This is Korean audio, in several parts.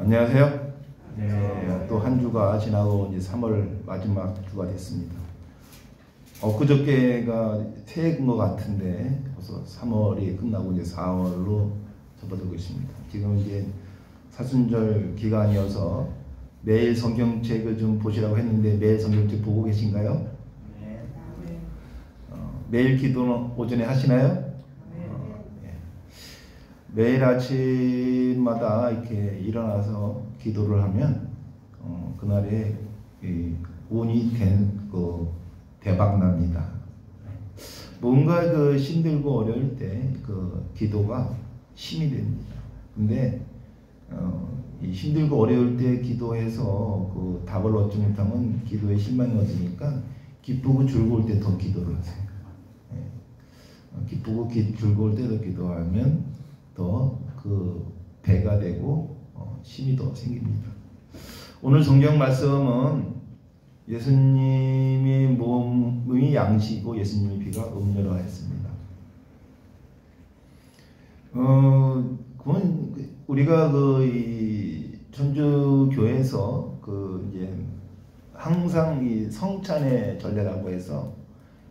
안녕하세요. 네, 또 한 주가 지나고 이제 3월 마지막 주가 됐습니다. 엊그저께가 새해인 것 같은데 벌써 3월이 끝나고 이제 4월로 접어들고 있습니다. 지금 이제 사순절 기간이어서 매일 성경책을 좀 보시라고 했는데 매일 성경책 보고 계신가요? 네. 매일 기도는 오전에 하시나요? 매일 아침마다 이렇게 일어나서 기도를 하면 그날에 운이 대박 납니다. 뭔가 힘들고 어려울 때 기도가 힘이 됩니다. 근데 이 힘들고 어려울 때 기도해서 답을 얻지 못하면 기도에 실망이 얻으니까 기쁘고 즐거울 때 더 기도를 하세요. 기쁘고 즐거울 때도 기도하면 더 배가 되고 힘이 더 생깁니다. 오늘 성경 말씀은 예수님의 몸이 양식이고 예수님의 피가 음료라 했습니다. 그건 우리가 이 천주교에서 이제 항상 이 성찬의 전례라고 해서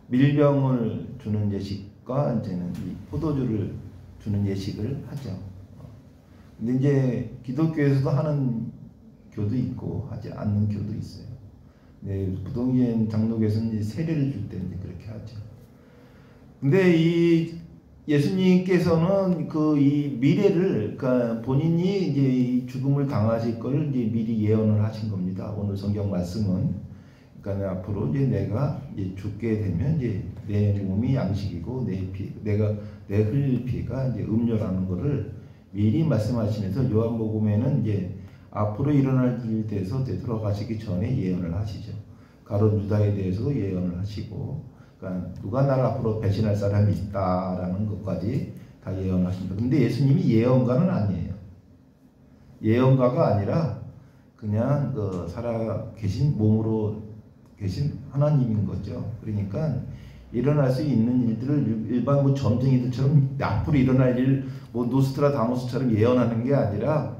밀병을 주는 예식과 이제는 이 포도주를 주는 예식을 하죠. 근데 이제 기독교에서도 하는 교도 있고 하지 않는 교도 있어요. 네, 보통 장로교에서는 세례를 줄 때 이제 그렇게 하죠. 근데 이 예수님께서는 이 미래를, 그러니까 본인이 이제 이 죽음을 당하실 것을 이제 미리 예언을 하신 겁니다. 오늘 성경 말씀은, 그러니까 앞으로 이제 내가 이제 죽게 되면 이제 내 몸이 양식이고 내 흘릴 피가 이제 음료라는 것을 미리 말씀하시면서 요한복음에는 이제 앞으로 일어날 일에 대해서 되돌아가시기 전에 예언을 하시죠. 가룟 유다에 대해서도 예언을 하시고, 그러니까 누가 나를 앞으로 배신할 사람이 있다라는 것까지 다 예언하십니다. 근데 예수님이 예언가는 아니에요. 예언가가 아니라 그냥 살아 계신 몸으로 계신 하나님인 거죠. 그러니까 일어날 수 있는 일들을 일반 점쟁이들처럼 앞으로 일어날 일, 노스트라다무스처럼 예언하는 게 아니라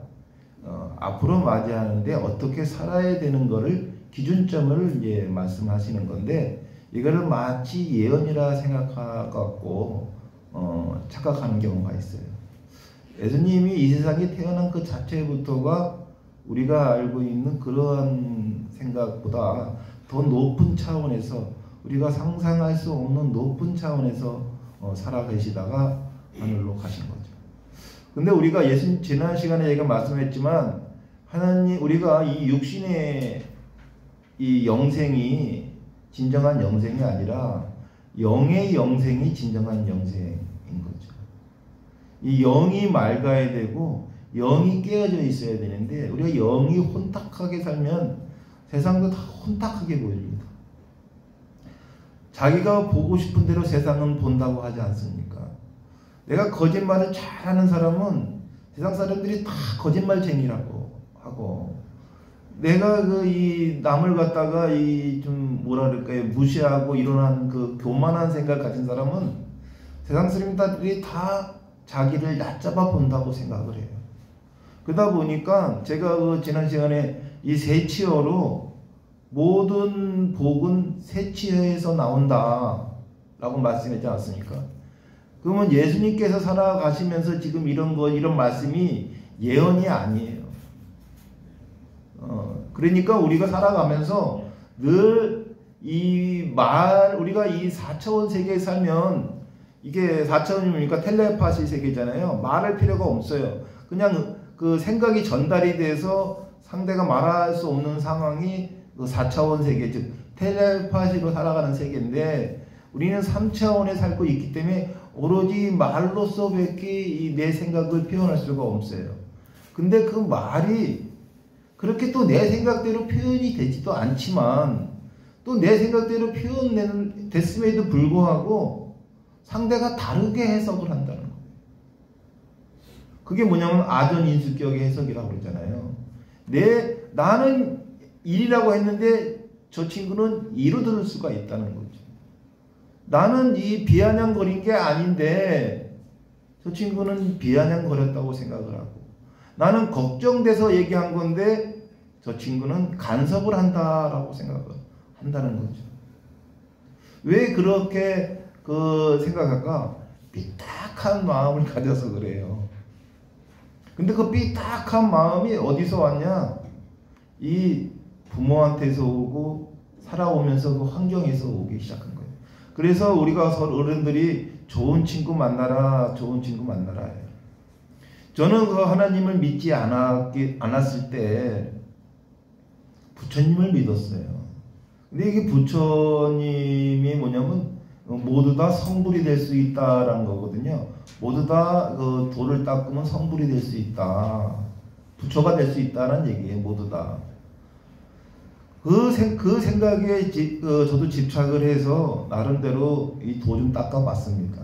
앞으로 맞이하는데 어떻게 살아야 되는 거를 기준점을 이제 말씀하시는 건데, 이거를 마치 예언이라 생각하고 착각하는 경우가 있어요. 예수님이 이 세상에 태어난 그 자체부터가 우리가 알고 있는 그러한 생각보다 더 높은 차원에서, 우리가 상상할 수 없는 높은 차원에서 살아 계시다가 하늘로 가신 거죠. 근데 우리가 지난 시간에 제가 말씀했지만, 하나님, 우리가 이 육신의 이 영생이 진정한 영생이 아니라 영의 영생이 진정한 영생인 거죠. 이 영이 맑아야 되고 영이 깨어져 있어야 되는데, 우리가 영이 혼탁하게 살면 세상도 다 혼탁하게 보입니다. 자기가 보고 싶은 대로 세상은 본다고 하지 않습니까? 내가 거짓말을 잘하는 사람은 세상 사람들이 다 거짓말쟁이라고 하고, 내가 이 남을 갖다가 좀 뭐라 그럴까요, 무시하고 이러한 교만한 생각 가진 사람은 세상 사람들이 다 자기를 얕잡아 본다고 생각을 해요. 그러다 보니까 제가 지난 시간에 이 세치어로 모든 복은 세치어에서 나온다 라고 말씀했지 않습니까? 그러면 예수님께서 살아가시면서 지금 이런 말씀이 예언이 아니에요. 그러니까 우리가 살아가면서 늘 우리가 이 4차원 세계에 살면, 이게 4차원이 뭡니까? 텔레파시 세계잖아요. 말할 필요가 없어요. 그냥 생각이 전달이 돼서 상대가 말할 수 없는 상황이 4차원 세계, 즉 텔레파시로 살아가는 세계인데, 우리는 3차원에 살고 있기 때문에 오로지 말로서밖에 내 생각을 표현할 수가 없어요. 근데 그 말이 그렇게 또 내 생각대로 표현이 되지도 않지만, 또 내 생각대로 됐음에도 불구하고 상대가 다르게 해석을 한다는 거예요. 그게 뭐냐면 아전인수격의 해석이라고 그러잖아요. 나는 1이라고 했는데 저 친구는 2로 들을 수가 있다는 거죠. 나는 이 비아냥거린 게 아닌데 저 친구는 비아냥거렸다고 생각을 하고, 나는 걱정돼서 얘기한 건데 저 친구는 간섭을 한다라고 생각한다는 거죠. 왜 그렇게 생각할까? 삐딱한 마음을 가져서 그래요. 근데 그 삐딱한 마음이 어디서 왔냐? 이 부모한테서 오고 살아오면서 그 환경에서 오기 시작한 거예요. 그래서 우리가 어른들이 좋은 친구 만나라, 좋은 친구 만나라 해요. 저는 그 하나님을 믿지 않았을 때 부처님을 믿었어요. 근데 이게 부처님이 뭐냐면 모두 다 성불이 될 수 있다라는 거거든요. 모두 다 그 돌을 닦으면 성불이 될 수 있다. 부처가 될 수 있다는 얘기예요. 모두 다. 그 생각에 저도 집착을 해서 나름대로 이 도 좀 닦아봤습니다.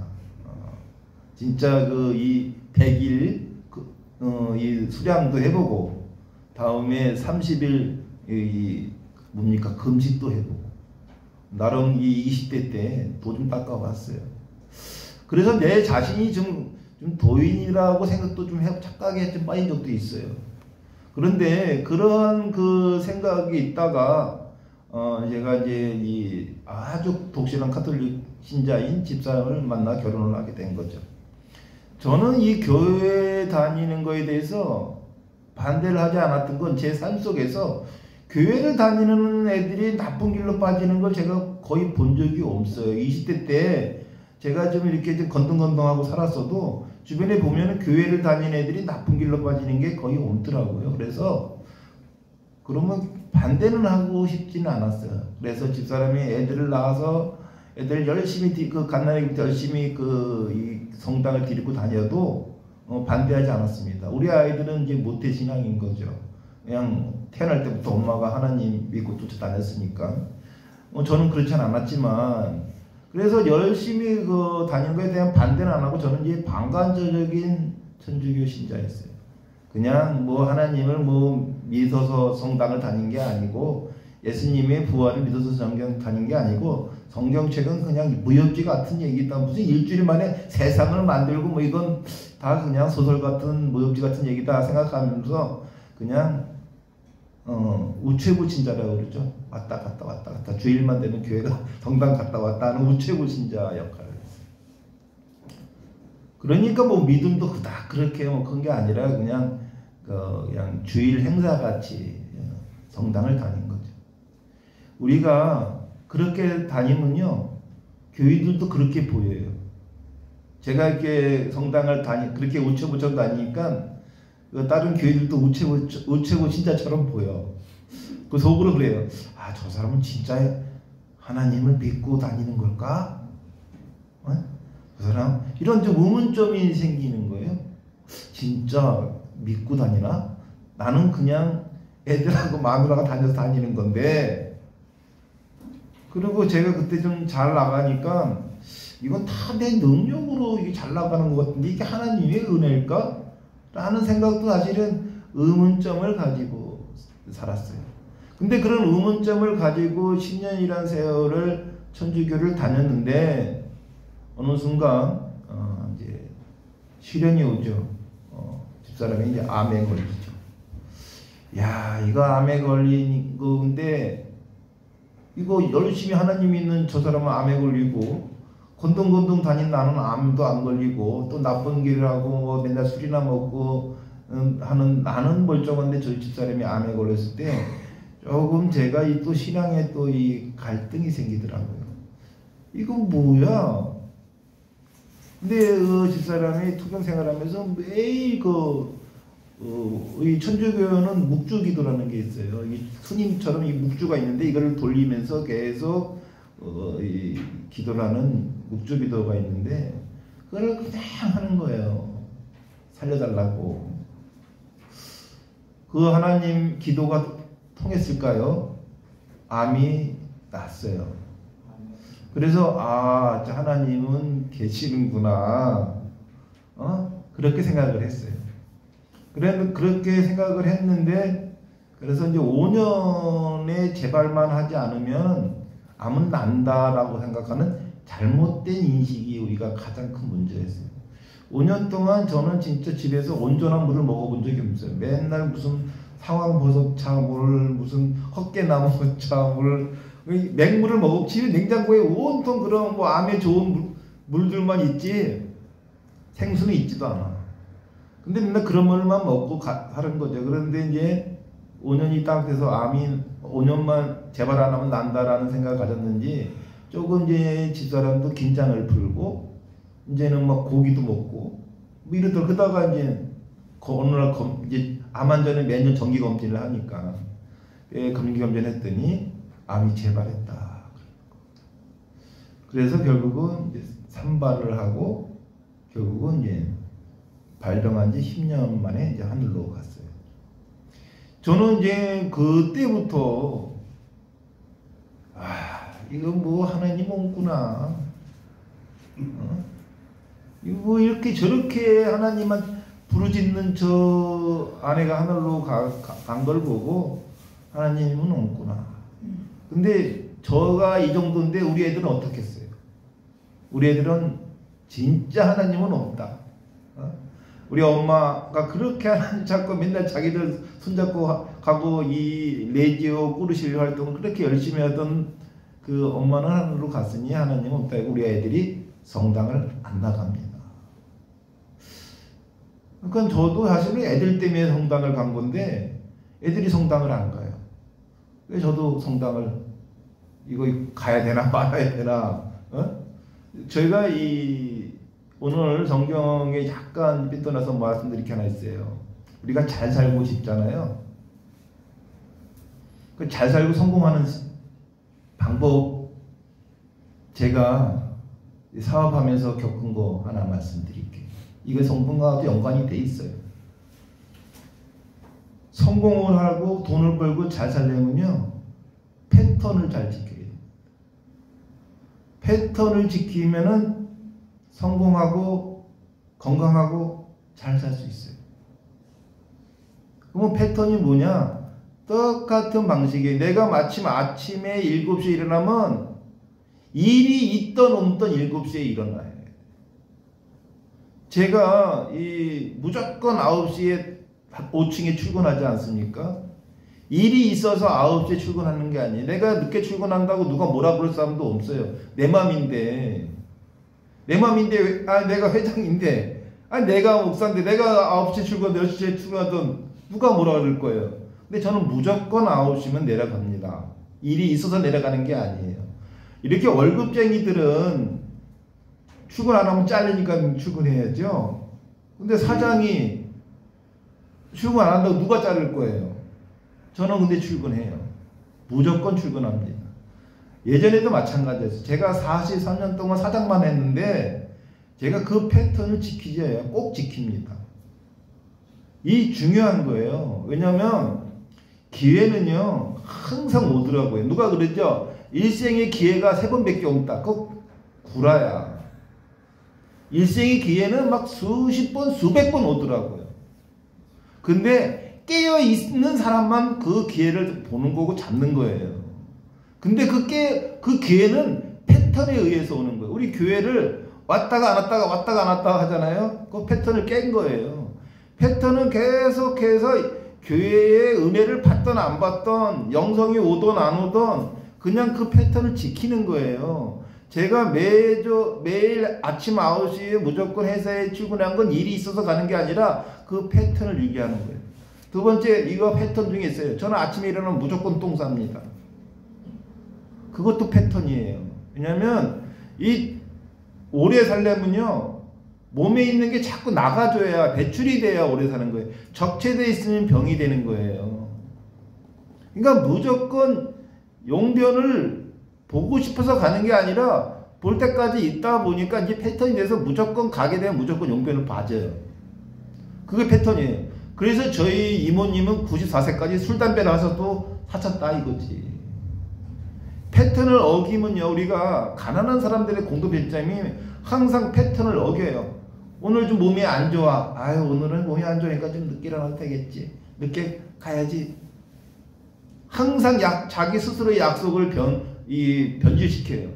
진짜 이 100일 이 수량도 해보고 다음에 30일 뭡니까 금식도 해보고 나름 이 20대 때 도 좀 닦아봤어요. 그래서 내 자신이 좀 도인이라고 생각도 좀 착각에 좀 빠진 적도 있어요. 그런데 그런 그 생각이 있다가 제가 이제 이 아주 독실한 카톨릭 신자인 집사람을 만나 결혼을 하게 된 거죠. 저는 이 교회 다니는 거에 대해서 반대를 하지 않았던 건 제 삶 속에서 교회를 다니는 애들이 나쁜 길로 빠지는 걸 제가 거의 본 적이 없어요. 20대 때 제가 좀 이렇게 좀 건등건등하고 살았어도 주변에 보면 교회를 다니는 애들이 나쁜 길로 빠지는 게 거의 없더라고요. 그래서 그러면 반대는 하고 싶지는 않았어요. 그래서 집사람이 애들을 낳아서 애들 열심히 갓난아기부터 열심히 이 성당을 데리고 다녀도 반대하지 않았습니다. 우리 아이들은 이제 모태신앙인 거죠. 그냥 태어날 때부터 엄마가 하나님 믿고 쫓아다녔으니까. 저는 그렇진 않았지만 그래서 열심히 다니는 거에 대한 반대는 안 하고 저는 이제 방관적인 천주교 신자였어요. 그냥 하나님을 믿어서 성당을 다닌 게 아니고 예수님의 부활을 믿어서 성경 다닌 게 아니고 성경책은 그냥 무협지 같은 얘기다. 무슨 일주일 만에 세상을 만들고 이건 다 그냥 소설 같은 무협지 같은 얘기다 생각하면서 그냥 우체부 신자라고 그러죠. 왔다 갔다 주일만 되면 교회가 성당 갔다 왔다 하는 우체부 신자 역할을 했어요. 그러니까 믿음도 그닥 그렇게 그런 게 아니라 그냥 주일 행사같이 성당을 다닌 거죠. 우리가 그렇게 다니면요 교인들도 그렇게 보여요. 제가 이렇게 성당을 그렇게 우체부처럼 다니니까 다른 교회들도 우체부 신자처럼 보여. 그 속으로 그래요. 아, 저 사람은 진짜 하나님을 믿고 다니는 걸까? 저 사람 이런 좀 의문점이 생기는 거예요. 진짜 믿고 다니나? 나는 그냥 애들하고 마누라가 다니는 건데. 그리고 제가 그때 좀 잘 나가니까 이건 다 내 능력으로 이게 잘 나가는 것 같은데 이게 하나님의 은혜일까? 라는 생각도 사실은 의문점을 가지고 살았어요. 근데 그런 의문점을 가지고 10년이란 세월을 천주교를 다녔는데 어느 순간 이제 시련이 오죠. 집사람이 이제 암에 걸리죠. 야, 이거 암에 걸린 건데 이거 열심히 하나님 믿는 저 사람은 암에 걸리고 건동건동 다닌 나는 암도 안 걸리고 또 나쁜 길을 하고 맨날 술이나 먹고 하는 나는 멀쩡한데 저희 집사람이 암에 걸렸을 때 조금 제가 또 신앙에 또 이 갈등이 생기더라고요. 이건 뭐야? 근데 그 집사람이 투병 생활하면서 매일 이 천주교는 묵주기도라는 게 있어요. 이 스님처럼 이 묵주가 있는데 이거를 돌리면서 계속 이 기도를 하는 묵주기도가 있는데 그걸 그냥 하는 거예요. 살려달라고. 그 하나님 기도가 통했을까요? 암이 났어요. 그래서 하나님은 계시는구나. 그렇게 생각을 했어요. 그렇게 생각을 했는데 그래서 이제 5년의 재발만 하지 않으면 암은 난다라고 생각하는 잘못된 인식이 우리가 가장 큰 문제였어요. 5년 동안 저는 진짜 집에서 온전한 물을 먹어본 적이 없어요. 맨날 무슨 상황버섯차 물, 무슨 헛개나무차 물, 맹물을 먹어. 집에 냉장고에 온통 그런 뭐 암에 좋은 물들만 있지 생수는 있지도 않아. 근데 맨날 그런 물만 먹고 하는 거죠. 그런데 이제 5년이 딱 돼서 암이 5년만 제발 안 하면 난다라는 생각을 가졌는지 조금 이제 집사람도 긴장을 풀고 이제는 막 고기도 먹고 뭐 이러더라고. 그러다가 이제 어느 날 이제 암 환자는 매년 정기 검진을 하니까 정기 검진했더니 암이 재발했다. 그래서 결국은 이제 산발을 하고 결국은 이제 발병한 지 10년 만에 이제 하늘로 갔어요. 저는 이제 그때부터 이거 뭐 하나님 없구나. 이거 뭐 이렇게 저렇게 하나님만 부르짖는 저 아내가 하늘로 간 걸 보고 하나님은 없구나. 근데 저가 이 정도인데 우리 애들은 어떻게 했어요? 우리 애들은 진짜 하나님은 없다. 우리 엄마가 그렇게 하나님 찾고 맨날 자기들 손잡고 가고 이 레지오 꾸르실 활동을 그렇게 열심히 하던 그 엄마는 하늘로 갔으니 하나님은 없다. 우리 애들이 성당을 안 나갑니다. 그러니까 저도 사실은 애들 때문에 성당을 간 건데 애들이 성당을 안 가요. 왜 저도 성당을 이거 가야 되나 말아야 되나? 저희가 오늘 성경에 약간 삐뚤어서 말씀드릴 게 하나 있어요. 우리가 잘 살고 싶잖아요. 그 잘 살고 성공하는 방법 제가 사업하면서 겪은 거 하나 말씀드릴게요. 이거 성공과도 연관이 돼 있어요. 성공을 하고 돈을 벌고 잘 살려면요 패턴을 잘 지켜야 돼요. 패턴을 지키면은 성공하고 건강하고 잘 살 수 있어요. 그러면 패턴이 뭐냐? 똑같은 방식이에요. 내가 마침 아침에 7시에 일어나면 일이 있던 없던 7시에 일어나야 돼요. 제가 무조건 9시에 5층에 출근하지 않습니까? 일이 있어서 9시에 출근하는 게 아니에요. 내가 늦게 출근한다고 누가 뭐라 그럴 사람도 없어요. 내 맘인데 내가 회장인데 내가 목사인데 내가 9시에 출근 10시에 출근하던 누가 뭐라 그럴 거예요. 근데 저는 무조건 9시면 내려갑니다. 일이 있어서 내려가는 게 아니에요. 이렇게 월급쟁이들은 출근 안 하면 잘리니까 출근해야죠. 근데 사장이 출근 안 한다고 누가 자를 거예요? 저는 근데 출근해요. 무조건 출근합니다. 예전에도 마찬가지였어요. 제가 43년 동안 사장만 했는데 제가 그 패턴을 지키지 않아요. 꼭 지킵니다. 이 중요한 거예요. 왜냐하면 기회는요 항상 오더라고요. 누가 그랬죠? 일생의 기회가 3번밖에 없다. 그거 구라야. 일생의 기회는 막 수십 번 수백 번 오더라고요. 근데 깨어있는 사람만 그 기회를 보는 거고 잡는 거예요. 근데 그 기회는 패턴에 의해서 오는 거예요. 우리 교회를 왔다가 안 왔다가 왔다가 안 왔다가 하잖아요. 그 패턴을 깬 거예요. 패턴은 계속해서 교회의 은혜를 받던 안 받던 영성이 오던 안 오던 그냥 그 패턴을 지키는 거예요. 제가 매일 아침 9시에 무조건 회사에 출근한 건 일이 있어서 가는 게 아니라 그 패턴을 유지하는 거예요. 두 번째, 이거 패턴 중에 있어요. 저는 아침에 일어나면 무조건 똥 쌉니다. 그것도 패턴이에요. 왜냐면 오래 살려면요 몸에 있는 게 자꾸 나가줘야 배출이 돼야 오래 사는 거예요. 적체되어 있으면 병이 되는 거예요. 그러니까 무조건 용변을 보고 싶어서 가는 게 아니라 볼 때까지 있다 보니까 이제 패턴이 돼서 무조건 가게 되면 무조건 용변을 봐줘요. 그게 패턴이에요. 그래서 저희 이모님은 94세까지 술, 담배를 하셔도 사쳤다 이거지. 패턴을 어기면요 우리가 가난한 사람들의 공통점이 항상 패턴을 어겨요. 오늘 좀 몸이 안 좋아. 오늘은 몸이 안 좋으니까 좀 늦게 일어나도 되겠지. 늦게 가야지. 항상 자기 스스로의 약속을 변질시켜요.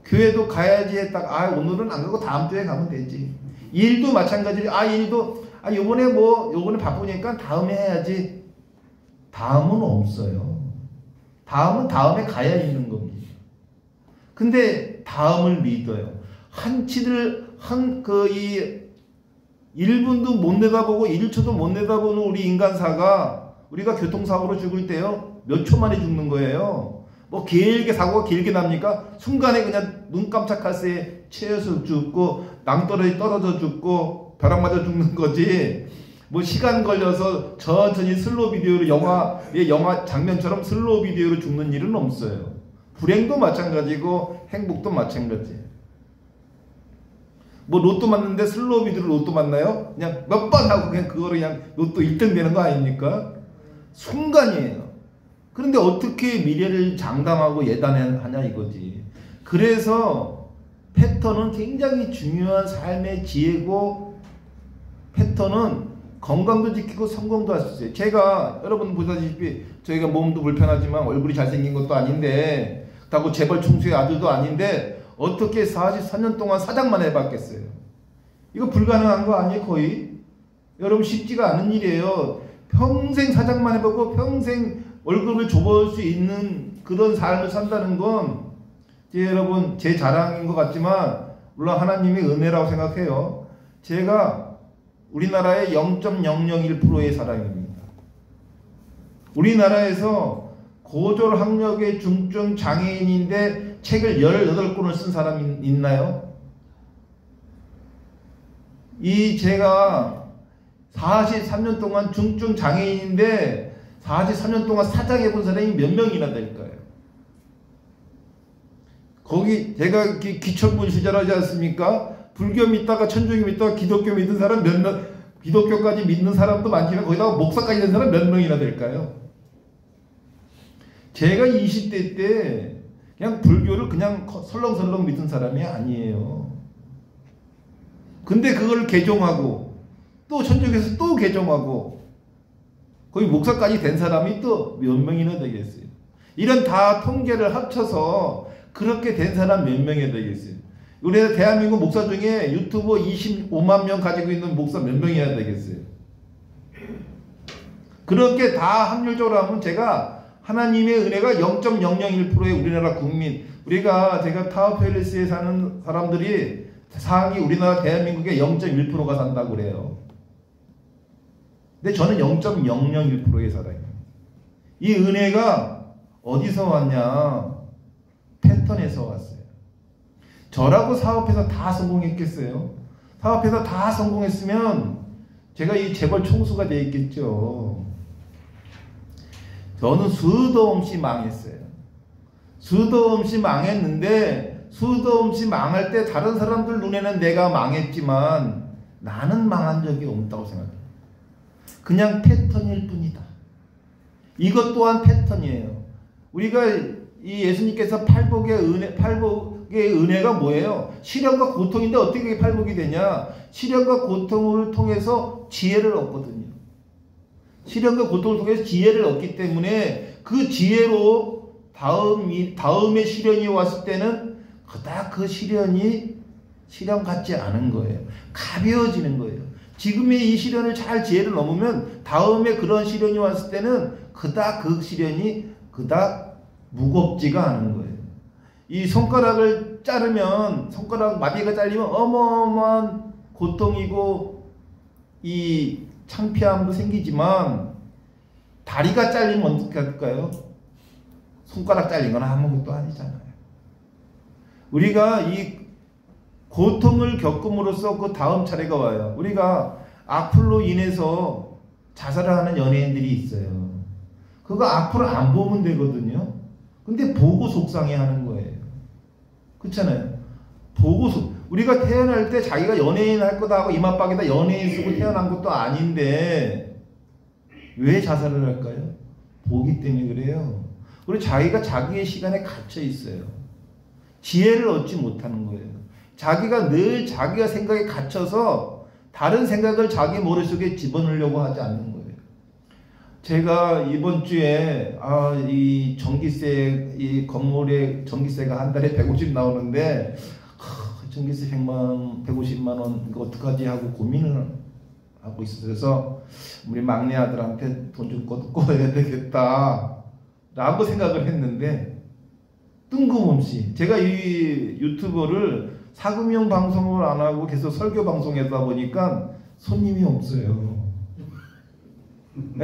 교회도 가야지 했다가 오늘은 안 가고 다음 주에 가면 되지. 일도 마찬가지로 요번에 요번에 바쁘니까 다음에 해야지. 다음은 없어요. 다음은 다음에 가야 있는 겁니다. 근데 다음을 믿어요. 1분도 못 내다보고 1초도 못 내다보는 우리 인간사가 우리가 교통사고로 죽을 때요. 몇 초 만에 죽는 거예요. 길게 사고가 길게 납니까? 순간에 그냥 눈 깜짝할 새에 체여서 죽고 낭떠러지 떨어져 죽고 벼락 맞아 죽는 거지. 시간 걸려서 천천히 슬로우 비디오로 영화 장면처럼 슬로우 비디오로 죽는 일은 없어요. 불행도 마찬가지고 행복도 마찬가지예요. 로또 맞는데 슬로우 비디오로 로또 맞나요? 그냥 몇 번 하고 그냥 그거로 그냥 로또 1등 되는 거 아닙니까? 순간이에요. 그런데 어떻게 미래를 장담하고 예단하냐 이거지. 그래서 패턴은 굉장히 중요한 삶의 지혜고, 패턴은 건강도 지키고 성공도 할 수 있어요. 제가 여러분 보다시피 저희가 몸도 불편하지만 얼굴이 잘생긴 것도 아닌데, 그렇다고 재벌 총수의 아들도 아닌데 어떻게 44년 동안 사장만 해봤겠어요? 이거 불가능한 거 아니에요? 거의? 여러분 쉽지가 않은 일이에요. 평생 사장만 해보고 평생 월급을 줘볼 수 있는 그런 삶을 산다는 건 여러분 제 자랑인 것 같지만 물론 하나님의 은혜라고 생각해요. 제가 우리나라의 0.001%의 사람입니다. 우리나라에서 고졸학력의 중증 장애인인데 책을 18권을 쓴 사람이 있나요? 제가 43년 동안 중증 장애인인데 43년 동안 사장해본 사람이 몇 명이나 될까요? 거기 제가 기천군 시절하지 않습니까? 불교 믿다가 천주교 믿다가 기독교 믿는 사람 몇 명, 기독교까지 믿는 사람도 많지만 거기다가 목사까지 된 사람 몇 명이나 될까요? 제가 20대 때 그냥 불교를 그냥 설렁설렁 믿은 사람이 아니에요. 근데 그걸 개종하고 또 천주교에서 또 개종하고 거의 목사까지 된 사람이 또 몇 명이나 되겠어요. 이런 다 통계를 합쳐서 그렇게 된 사람 몇 명이나 되겠어요. 우리 대한민국 목사 중에 유튜브 25만 명 가지고 있는 목사 몇 명이나 되겠어요. 그렇게 다 확률적으로 하면 제가 하나님의 은혜가 0.001%의 우리나라 국민, 제가 타워팰리스에 사는 사람들이 상위 우리나라 대한민국의 0.1%가 산다고 그래요. 근데 저는 0.001%의 사람이에요. 이 은혜가 어디서 왔냐? 패턴에서 왔어요. 저라고 사업해서 다 성공했겠어요? 사업해서 다 성공했으면 제가 이 재벌 총수가 되어 있겠죠. 저는 수도 없이 망했어요. 수도 없이 망했는데 수도 없이 망할 때 다른 사람들 눈에는 내가 망했지만 나는 망한 적이 없다고 생각해요. 그냥 패턴일 뿐이다. 이것 또한 패턴이에요. 우리가 이 예수님께서 팔복의 은혜가 뭐예요? 시련과 고통인데 어떻게 팔복이 되냐? 시련과 고통을 통해서 지혜를 얻거든요. 시련과 고통을 통해서 지혜를 얻기 때문에 그 지혜로 다음에 시련이 왔을 때는 그닥 그 시련이 시련 같지 않은 거예요. 가벼워지는 거예요. 지금의 이 시련을 잘 지혜를 넘으면 다음에 그런 시련이 왔을 때는 그닥 그 시련이 그닥 무겁지가 않은 거예요. 이 손가락을 자르면 손가락 마비가 잘리면 어마어마한 고통이고 이 창피함도 생기지만 다리가 잘리면 어떻게 할까요? 손가락 잘린 건 아무것도 아니잖아요. 우리가 이 고통을 겪음으로써 그 다음 차례가 와요. 우리가 악플로 인해서 자살을 하는 연예인들이 있어요. 그거 악플을 안 보면 되거든요. 근데 보고 속상해 하는 거예요. 그렇잖아요. 우리가 태어날 때 자기가 연예인 할 거다 하고 이마박에다 연예인 쓰고 태어난 것도 아닌데 왜 자살을 할까요? 보기 때문에 그래요. 그리고 자기가 자기의 시간에 갇혀 있어요. 지혜를 얻지 못하는 거예요. 자기가 늘 자기가 생각에 갇혀서 다른 생각을 자기 머릿속에 집어넣으려고 하지 않는 거예요. 제가 이번 주에 이 건물의 전기세가 한 달에 150 나오는데 전기세 150만 원 이거 어떡하지 하고 고민을 하고 있어요. 그래서 우리 막내 아들한테 돈 좀 꿔야 되겠다 라고 생각을 했는데 뜬금없이 제가 이 유튜버를 사금융 방송을 안 하고 계속 설교 방송에다 보니까 손님이 없어요.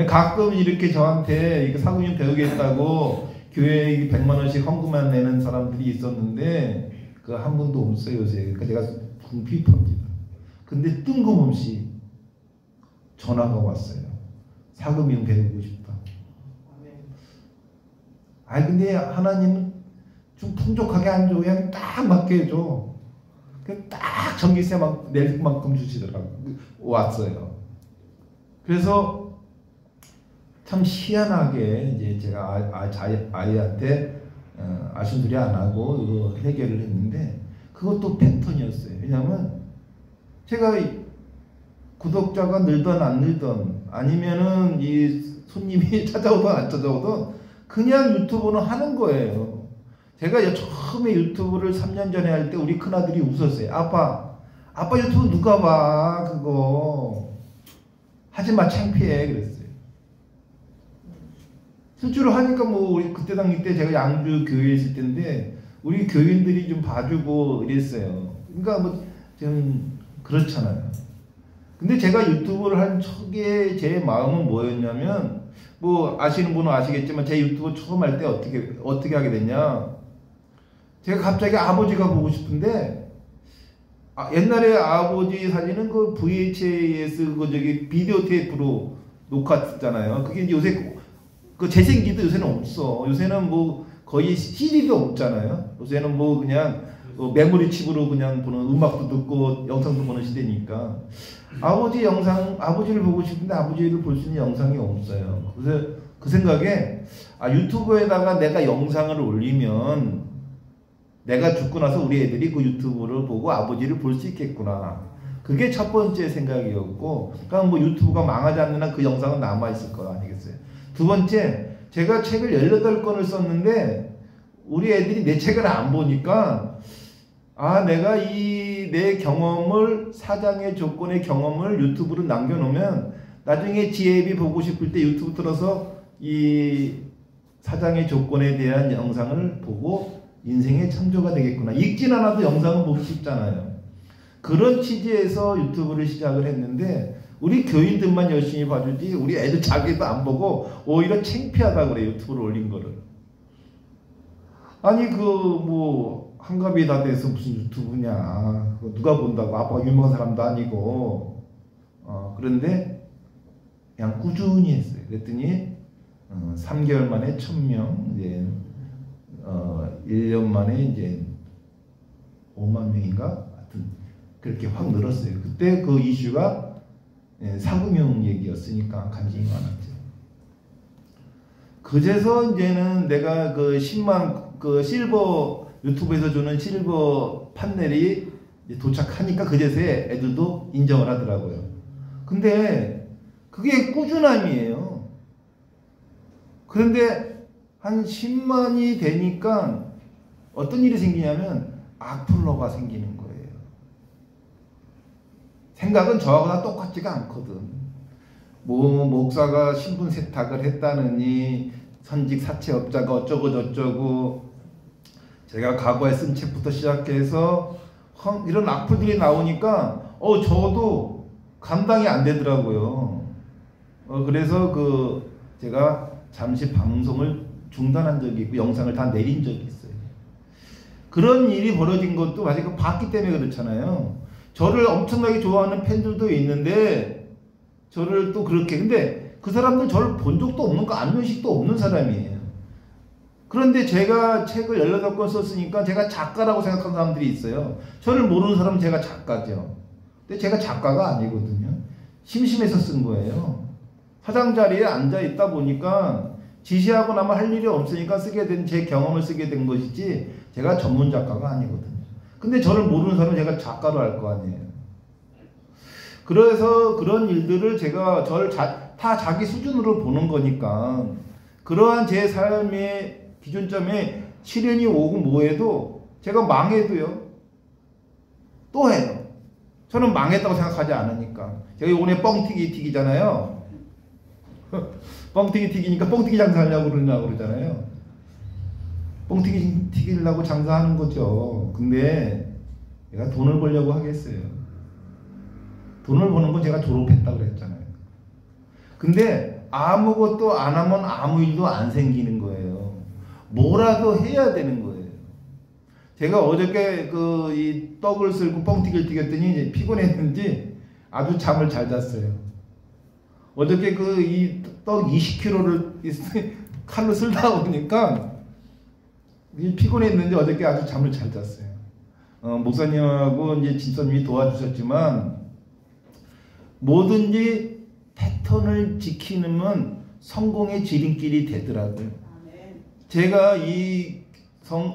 가끔 이렇게 저한테 사금융 배우겠다고 교회에 100만 원씩 헌금만 내는 사람들이 있었는데 그 한 분도 없어요 요새. 그러니까 제가 궁핍합니다. 근데 뜬금없이 전화가 왔어요. 사금융 배우고 싶다. 아니 근데 하나님은 좀 풍족하게 안 줘. 그냥 딱 맞게 해줘. 그냥 딱 전기세 낼 만큼 주시더라고. 왔어요. 그래서 참 희한하게 이제 제가 아이한테 아신들이 안 하고 이거 해결을 했는데 그것도 패턴이었어요. 왜냐하면 제가 구독자가 늘던 안 늘던 아니면은 이 손님이 찾아오든 안 찾아오든 그냥 유튜브는 하는 거예요. 제가 처음에 유튜브를 3년 전에 할 때 우리 큰아들이 웃었어요. 아빠 유튜브 누가 봐 그거 하지마 창피해 그랬어요. 실제로 하니까 뭐 우리 그때 당시 때 제가 양주 교회에 있을 때인데 우리 교인들이 좀 봐주고 이랬어요. 그러니까 뭐 좀 그렇잖아요. 근데 제가 유튜브를 한 초기에 제 마음은 뭐였냐면 뭐 아시는 분은 아시겠지만 제 유튜브 처음 할 때 어떻게 하게 됐냐. 제가 갑자기 아버지가 보고 싶은데 옛날에 아버지 사진은 그 VHS 비디오 테이프로 녹화했잖아요. 그게 이제 요새 그 재생기도 요새는 없어. 요새는 뭐 거의 CD도 없잖아요. 요새는 뭐 그냥 메모리 칩으로 그냥 보는 음악도 듣고 영상도 보는 시대니까 아버지를 보고 싶은데 아버지를 볼 수 있는 영상이 없어요. 그래서 그 생각에 유튜브에다가 내가 영상을 올리면 내가 죽고 나서 우리 애들이 그 유튜브를 보고 아버지를 볼 수 있겠구나. 그게 첫 번째 생각이었고, 그러니까 뭐 유튜브가 망하지 않는 한 그 영상은 남아있을 거 아니겠어요. 두 번째, 제가 책을 18권을 썼는데 우리 애들이 내 책을 안 보니까 내가 내 경험을 사장의 조건의 경험을 유튜브로 남겨놓으면 나중에 지혜비 보고 싶을 때 유튜브 틀어서 이 사장의 조건에 대한 영상을 보고 인생의 창조가 되겠구나. 읽진 않아도 영상은 보기 쉽잖아요. 그런 취지에서 유튜브를 시작을 했는데 우리 교인들만 열심히 봐주지 우리 애들 자기도 안 보고 오히려 창피하다고 그래. 유튜브를 올린 거를. 아니 뭐 한갑이 다 돼서 무슨 유튜브냐. 누가 본다고. 아빠가 유명한 사람도 아니고. 그런데 그냥 꾸준히 했어요. 그랬더니 3개월 만에 1000명, 이제 1년 만에 이제 5만 명인가? 하여튼 그렇게 확 늘었어요. 그때 그 이슈가 사금융 얘기였으니까 관심이 많았죠. 그제서 이제는 내가 그 10만 실버 유튜브에서 주는 실버 판넬이 도착하니까 그제서야 애들도 인정을 하더라고요. 근데 그게 꾸준함이에요. 그런데 한 10만이 되니까 어떤 일이 생기냐면 악플러가 생기는 거예요. 생각은 저하고 똑같지가 않거든. 뭐 목사가 신분 세탁을 했다느니 선직 사채업자가 어쩌고 저쩌고 제가 과거에 쓴 책부터 시작해서 이런 악플들이 나오니까 저도 감당이 안 되더라고요. 그래서 제가 잠시 방송을 중단한 적이 있고 영상을 다 내린 적이 있어요. 그런 일이 벌어진 것도 사실 봤기 때문에 그렇잖아요. 저를 엄청나게 좋아하는 팬들도 있는데 저를 또 그렇게, 근데 그 사람들 저를 본 적도 없는 거 안면식도 없는 사람이에요. 그런데 제가 책을 18권 썼으니까 제가 작가라고 생각하는 사람들이 있어요. 저를 모르는 사람은 제가 작가죠. 근데 제가 작가가 아니거든요. 심심해서 쓴 거예요. 사장 자리에 앉아 있다 보니까 지시하고 나면 할 일이 없으니까 쓰게 된 제 경험을 쓰게 된 것이지 제가 전문 작가가 아니거든요. 근데 저를 모르는 사람은 제가 작가로 할 거 아니에요. 그래서 그런 일들을 제가 저를 다 자기 수준으로 보는 거니까 그러한 제 삶의 기준점에 시련이 오고 뭐해도 제가 망해도요. 또 해요. 저는 망했다고 생각하지 않으니까. 제가 이번에 뻥튀기 튀기잖아요. 뻥튀기 튀기니까 뻥튀기 장사하려고 그러잖아요. 뻥튀기 튀기려고 장사하는 거죠. 근데 내가 돈을 벌려고 하겠어요. 돈을 버는 건 제가 졸업했다고 그랬잖아요. 근데 아무것도 안 하면 아무 일도 안 생기는 거예요. 뭐라도 해야 되는 거예요. 제가 어저께 이 떡을 쓸고 뻥튀기를 튀겼더니 이제 피곤했는지 아주 잠을 잘 잤어요. 어저께 이 떡 20kg를 칼로 쓸다 보니까 피곤했는지 어저께 아주 잠을 잘 잤어요. 목사님하고 이제 집사님이 도와주셨지만 뭐든지 패턴을 지키면 성공의 지름길이 되더라고요. 제가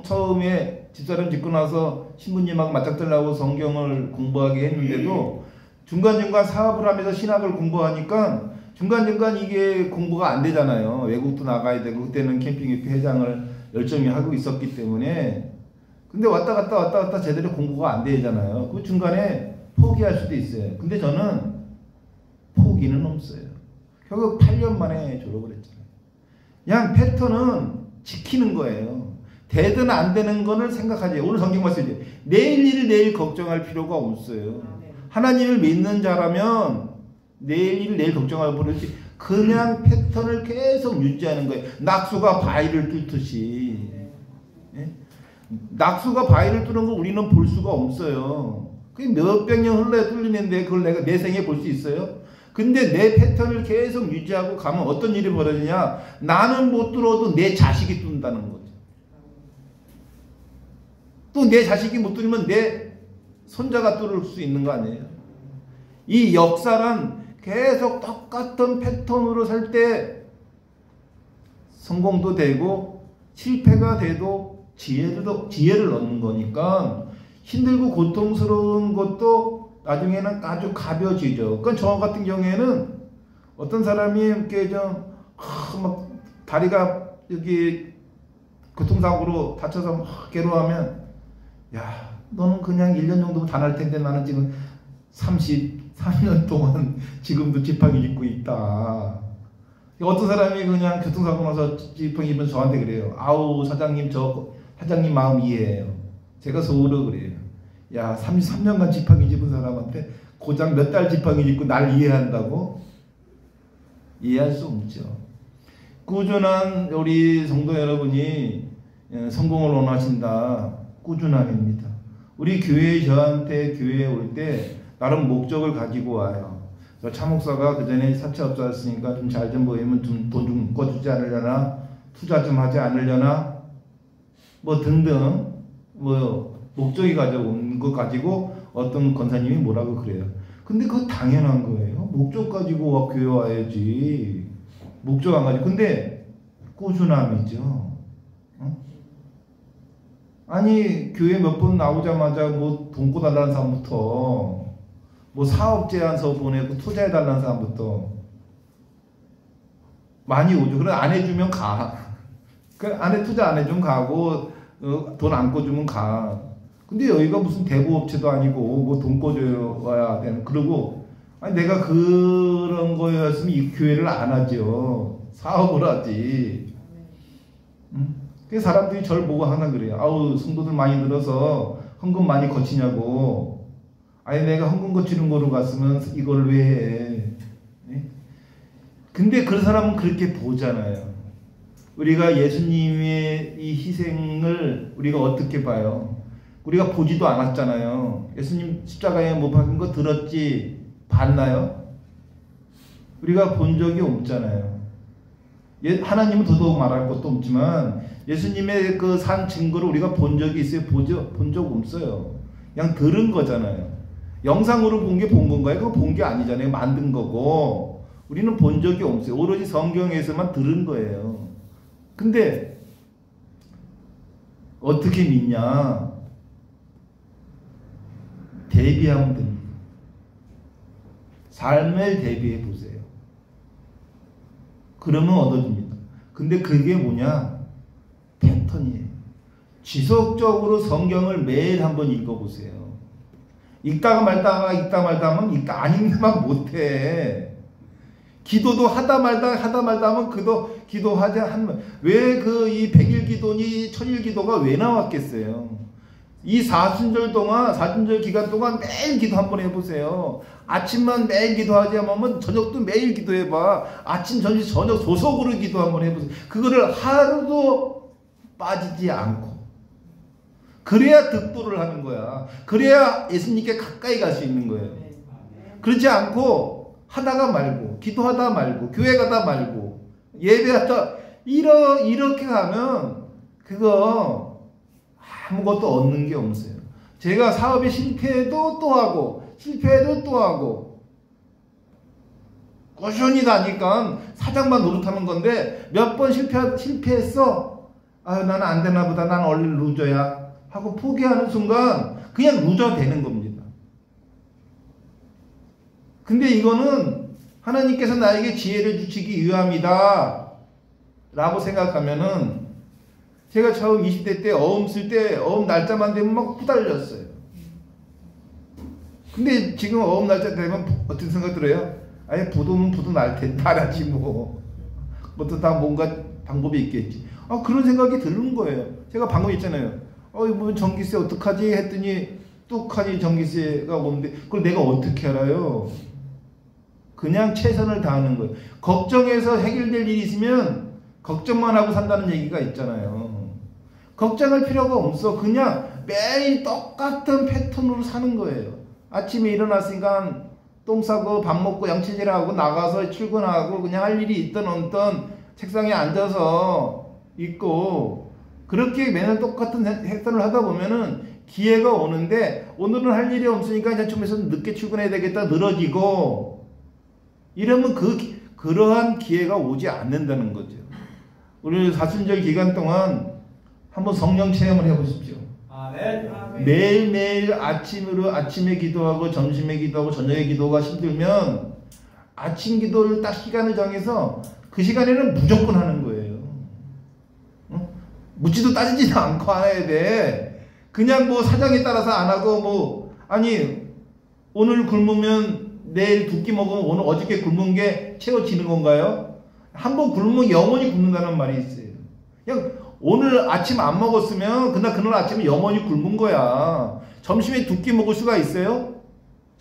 처음에 집사람 짓고 나서 신부님하고 맞닥뜨리려고 성경을 공부하게 했는데도 중간중간 사업을 하면서 신학을 공부하니까 중간중간 이게 공부가 안 되잖아요. 외국도 나가야 되고 그때는 캠핑협회 회장을 열심히 하고 있었기 때문에. 근데 왔다 갔다 제대로 공부가 안 되잖아요. 그 중간에 포기할 수도 있어요. 근데 저는 포기는 없어요. 결국 8년 만에 졸업을 했잖아요. 그냥 패턴은 지키는 거예요. 되든 안 되는 거를 생각하지. 오늘 성경 말씀이죠. 내일 일을 내일 걱정할 필요가 없어요. 하나님을 믿는 자라면 내일 일을 내일 걱정할 필요 없이 그냥 패턴을 계속 유지하는 거예요. 낙수가 바위를 뚫듯이. 예? 낙수가 바위를 뚫는 걸 우리는 볼 수가 없어요. 그게 몇백 년 흘러야 뚫리는데 그걸 내가 내 생에 볼 수 있어요? 근데 내 패턴을 계속 유지하고 가면 어떤 일이 벌어지냐? 나는 못 뚫어도 내 자식이 뚫는다는 거죠. 또 내 자식이 못 뚫으면 내 손자가 뚫을 수 있는 거 아니에요? 이 역사란 계속 똑같은 패턴으로 살 때 성공도 되고 실패가 돼도 지혜를 얻는 거니까 힘들고 고통스러운 것도 나중에는 아주 가벼워지죠. 그러니까 저 같은 경우에는 어떤 사람이 이렇게 막 다리가 여기 교통사고로 다쳐서 막 괴로워하면 야, 너는 그냥 1년 정도면 다 날 텐데 나는 지금 33년 동안 지금도 지팡이 입고 있다. 어떤 사람이 그냥 교통사고 나서 지팡이 입으면 저한테 그래요. 아우 사장님 사장님 마음 이해해요. 제가 속으로 그래요. 야 33년간 지팡이 집은 사람한테 고작 몇 달 지팡이 입고 날 이해한다고? 이해할 수 없죠. 꾸준한 우리 성도 여러분이 성공을 원하신다. 꾸준함입니다. 우리 저한테 교회에 올 때 나름 목적을 가지고 와요. 차 목사가 그 전에 사채업자였으니까 좀 잘 좀 보이면 돈 좀 묶어주지 않으려나, 투자 좀 하지 않으려나, 뭐 등등 목적이 가져온 거 가지고 어떤 권사님이 뭐라고 그래요. 근데 그거 당연한 거예요. 목적 가지고 교회 와야지. 목적 안 가지고. 근데 꾸준함이죠. 아니 교회 몇 번 나오자마자 뭐 돈 꿔달라는 사람부터 뭐 사업 제안서 보내고 투자해달라는 사람부터 많이 오죠. 그래 안 해주면 가. 그 안에 투자 안 해주면 가고 돈 안 꿔주면 가. 근데 여기가 무슨 대부업체도 아니고 뭐 돈 꿔줘야 되는. 그러고 아니 내가 그런 거였으면 이 교회를 안 하죠. 사업을 하지. 그 사람들이 저를 보고 하나 그래요. 아우 성도들 많이 늘어서 헌금 많이 거치냐고. 아니 내가 헌금 거치는 거로 갔으면 이걸 왜 해. 네? 근데 그 사람은 그렇게 보잖아요. 우리가 예수님의 이 희생을 우리가 어떻게 봐요? 우리가 보지도 않았잖아요. 예수님 십자가에 못 박힌 거 들었지 봤나요? 우리가 본 적이 없잖아요. 하나님은 더더욱 말할 것도 없지만 예수님의 그 산 증거를 우리가 본 적이 있어요? 본 적 없어요. 그냥 들은 거잖아요. 영상으로 본 게 본 건가요? 그거 본 게 아니잖아요. 만든 거고. 우리는 본 적이 없어요. 오로지 성경에서만 들은 거예요. 근데 어떻게 믿냐? 대비하면 됩니다. 삶을 대비해 보세요. 그러면 얻어집니다. 근데 그게 뭐냐? 패턴이에요. 지속적으로 성경을 매일 한번 읽어보세요. 읽다가 말다가 하면 안 읽는만 못해. 기도도 하다 말다 하면 기도하지 하면 왜 이 100일 기도니 1000일 기도가 왜 나왔겠어요? 이 사순절 기간 동안 매일 기도 한번 해보세요. 아침만 매일 기도하지 않으면 저녁도 매일 기도해봐. 아침, 점심, 저녁 소속으로 기도 한번 해보세요. 그거를 하루도 빠지지 않고. 그래야 득도를 하는 거야. 그래야 예수님께 가까이 갈 수 있는 거예요. 그렇지 않고 하다가 말고, 기도하다 말고, 교회 가다 말고, 예배하다 이렇게 가면 그거 아무것도 얻는 게 없어요. 제가 사업에 실패해도 또 하고 실패해도 또 하고 꾸준히 다니까 사장만 노릇하는 건데 몇 번 실패했어. 아유 나는 안 되나 보다. 난 원래 루저야 하고 포기하는 순간 그냥 루저 되는 겁니다. 근데 이거는 하나님께서 나에게 지혜를 주시기 위함이다 라고 생각하면은 제가 처음 20대 때 어음 쓸 때 어음 날짜만 되면 막 후달렸어요. 근데 지금 어음 날짜 되면 어떤 생각 들어요? 아예 부도면 부도 날 텐데 알아지 뭐. 그것도 다 뭔가 방법이 있겠지. 그런 생각이 드는 거예요. 제가 방금 있잖아요. 이번 전기세 어떡하지 했더니 뚝하니 전기세가 오는데 그걸 내가 어떻게 알아요? 그냥 최선을 다하는 거예요. 걱정해서 해결될 일이 있으면 걱정만 하고 산다는 얘기가 있잖아요. 걱정할 필요가 없어. 그냥 매일 똑같은 패턴으로 사는 거예요. 아침에 일어났으니까 똥 싸고 밥 먹고 양치질하고 나가서 출근하고 그냥 할 일이 있든 없든 책상에 앉아서 있고 그렇게 매일 똑같은 패턴을 하다 보면은 기회가 오는데 오늘은 할 일이 없으니까 이제 좀 있으면 늦게 출근해야 되겠다 늘어지고 이러면 그러한 기회가 오지 않는다는 거죠. 우리 사순절 기간 동안 한번 성령 체험을 해보십시오. 매일매일 아침에 기도하고 점심에 기도하고 저녁에 기도가 힘들면 아침 기도를 딱 시간을 정해서 그 시간에는 무조건 하는 거예요. 묻지도 따지지도 않고 해야 돼. 그냥 뭐 사정에 따라서 안 하고 오늘 굶으면 내일 두 끼 먹으면 오늘 어저께 굶은 게 채워지는 건가요? 한번 굶으면 영원히 굶는다는 말이 있어요. 그냥 오늘 아침 안 먹었으면 그날 아침에 영원히 굶은 거야. 점심에 두 끼 먹을 수가 있어요?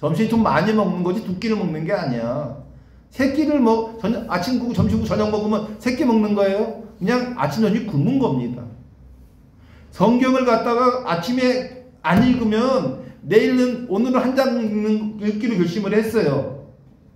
점심에 좀 많이 먹는 거지 두 끼를 먹는 게 아니야. 세 끼를 아침, 점심, 저녁 먹으면 세 끼 먹는 거예요? 그냥 아침, 저녁 굶는 겁니다. 성경을 갖다가 아침에 안 읽으면 오늘은 한 장 읽기로 결심을 했어요.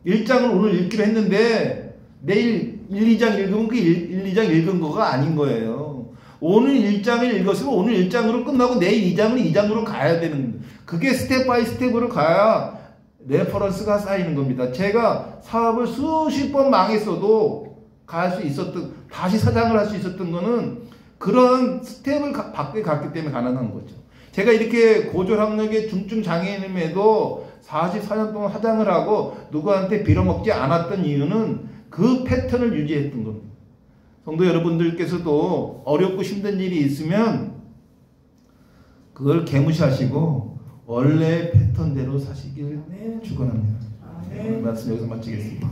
1장을 오늘 읽기로 했는데 내일 1, 2장 읽으면 그 1, 2장 읽은 거가 아닌 거예요. 오늘 1장을 읽었으면 오늘 1장으로 끝나고 내일 2장은 2장으로 가야 되는 거예요. 그게 스텝 바이 스텝으로 가야 레퍼런스가 쌓이는 겁니다. 제가 사업을 수십 번 망했어도 다시 사장을 할 수 있었던 거는 그런 스텝을 밖에 갔기 때문에 가능한 거죠. 제가 이렇게 고졸학력의 중증 장애인임에도 44년 동안 사장을 하고 누구한테 빌어먹지 않았던 이유는 그 패턴을 유지했던 겁니다. 성도 여러분들께서도 어렵고 힘든 일이 있으면 그걸 개무시하시고 원래 패턴대로 사시길 축원합니다. 말씀 여기서 마치겠습니다.